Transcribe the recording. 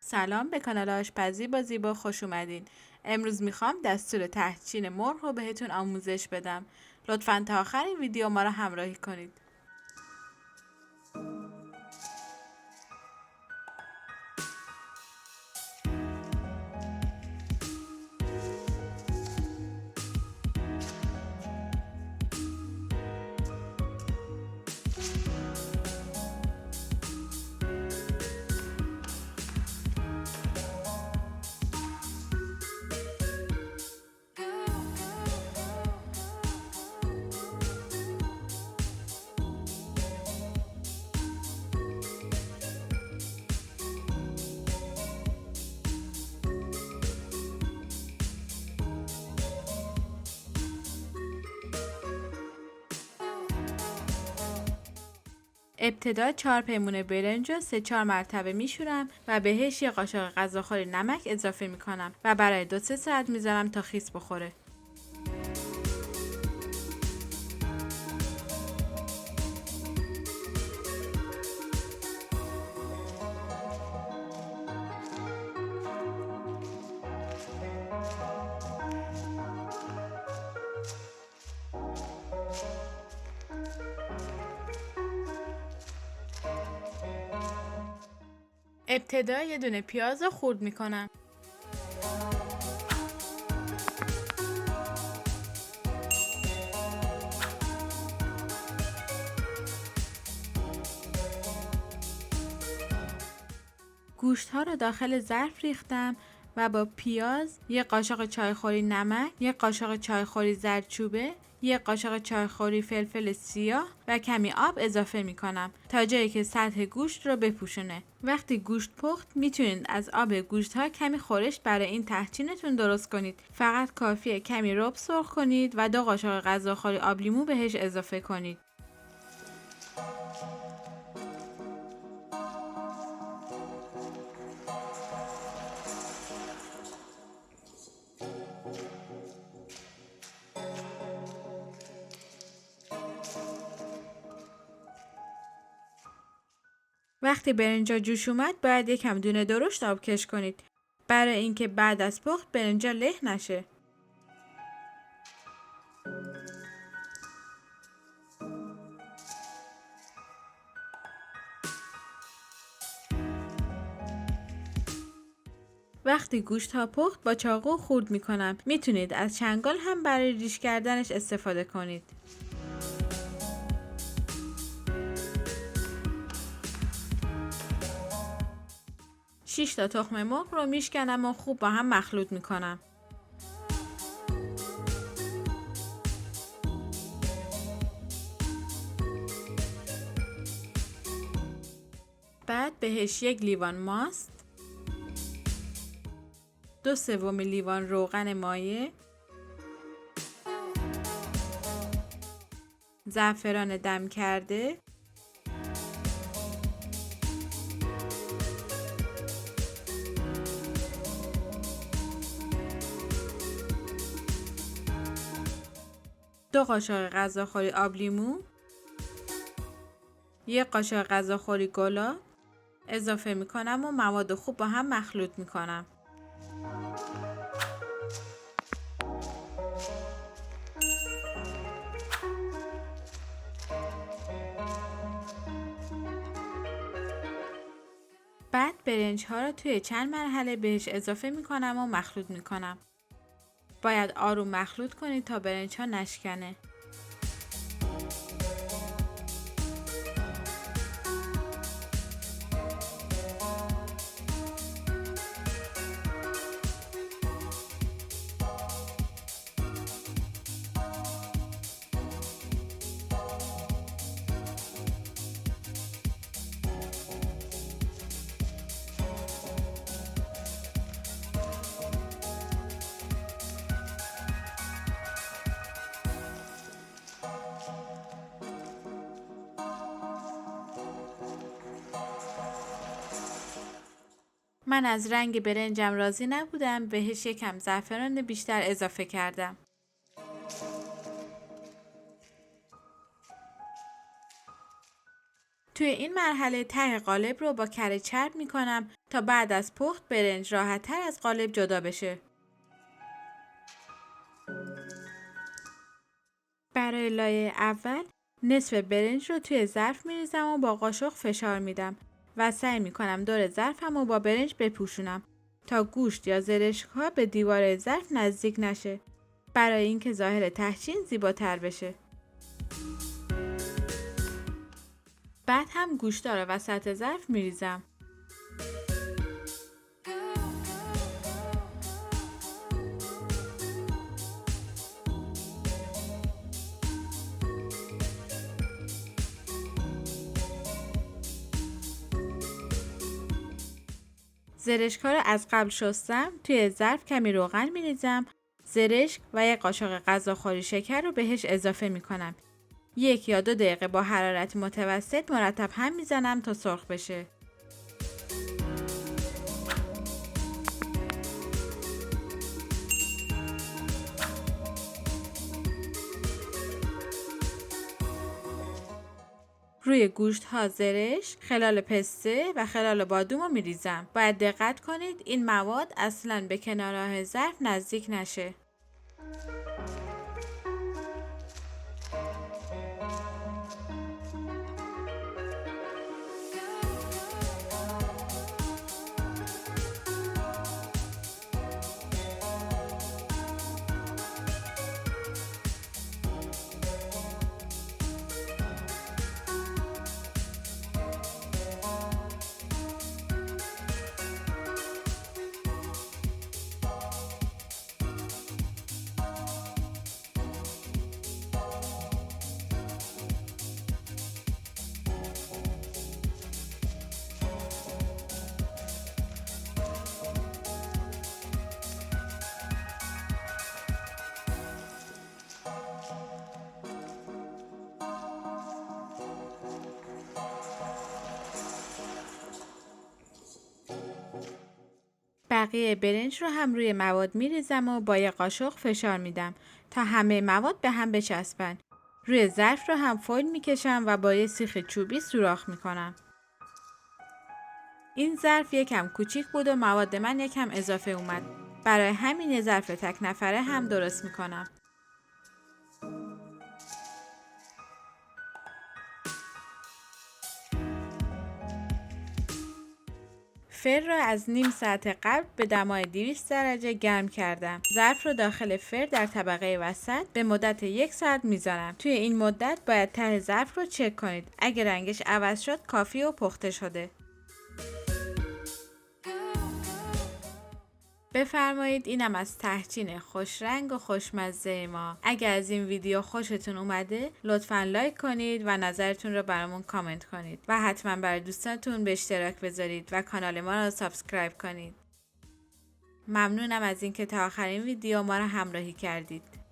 سلام، به کانال آشپزی با زیبا خوش اومدین. امروز میخوام دستور تحچین مرغ رو بهتون آموزش بدم. لطفاً تا آخر این ویدیو ما رو همراهی کنید. ابتدا 4 پیمونه برنج رو 3-4 مرتبه میشورم و بهش یه قاشق غذاخوری نمک اضافه میکنم و برای 2-3 ساعت میذارم تا خیس بخوره. ابتدا یه دونه پیاز رو خورد میکنم. گوشت ها رو داخل ظرف ریختم و با پیاز، یه قاشق چایخوری نمک، یه قاشق چایخوری زردچوبه، یه قاشق چایخوری فلفل سیاه و کمی آب اضافه می کنم تا جایی که سطح گوشت رو بپوشونه. وقتی گوشت پخت میتونید از آب گوشت ها کمی خورش برای این تحچینتون درست کنید. فقط کافیه کمی رب سرخ کنید و 2 قاشق غذاخوری آب لیمو بهش اضافه کنید. وقتی برنجا جوش اومد باید یکم دونه درشت آبکش کنید برای اینکه بعد از پخت برنجا له نشه. وقتی گوشت ها پخت با چاقو خورد میکنم. میتونید از چنگال هم برای ریش کردنش استفاده کنید. 6 تا تخم مرغ رو میشکنم و خوب با هم مخلوط میکنم. بعد بهش 1 لیوان ماست، 2/3 لیوان روغن مایع، زعفران دم کرده، دو قاشق غذاخوری آب لیمو، 1 قاشق غذاخوری گلاب اضافه میکنم و مواد خوب با هم مخلوط میکنم. بعد برنج ها رو توی چند مرحله بهش اضافه میکنم و مخلوط میکنم. باید آروم مخلوط کنید تا برنج ها نشکنه. من از رنگ برنجم راضی نبودم، بهش یکم زعفران بیشتر اضافه کردم. تو توی این مرحله ته قالب رو با کره چرب میکنم تا بعد از پخت برنج راحت‌تر از قالب جدا بشه. برای لایه اول نصف برنج رو توی ظرف میریزم و با قاشق فشار میدم و سعی میکنم دور ظرفم رو با برنج بپوشونم تا گوشت یا زرشک‌ها به دیوار ظرف نزدیک نشه، برای اینکه ظاهر تهچین زیباتر بشه. بعد هم گوشتا رو وسط ظرف میریزم. زرشک‌ها رو از قبل شستم، توی ظرف کمی روغن میریزم، زرشک و یک قاشق غذاخوری شکر رو بهش اضافه میکنم. 1 یا 2 دقیقه با حرارت متوسط مرتب هم میزنم تا سرخ بشه. روی گوشت ها زرشک، خلال پسته و خلال بادوم رو میریزم. باید دقت کنید این مواد اصلاً به کنارهای ظرف نزدیک نشه. بقیه برنج رو هم روی مواد میریزم و با یه قاشق فشار میدم تا همه مواد به هم بچسبن. روی ظرف رو هم فویل میکشم و با یه سیخ چوبی سوراخ میکنم. این ظرف یکم کوچیک بود و مواد من یکم اضافه اومد. برای همین یه ظرف تک نفره هم درست میکنم. فر را از نیم ساعت قبل به دمای 200 درجه گرم کردم. ظرف رو داخل فر در طبقه وسط به مدت 1 ساعت میذارم. توی این مدت باید ته ظرف رو چک کنید. اگه رنگش عوض شد کافی و پخته شده. بفرمایید اینم از تهچین خوش رنگ و خوشمزه ما. اگه از این ویدیو خوشتون اومده لطفاً لایک کنید و نظرتون رو برامون کامنت کنید و حتما برای دوستانتون به اشتراک بذارید و کانال ما رو سابسکرایب کنید. ممنونم از اینکه تا آخرین ویدیو ما رو همراهی کردید.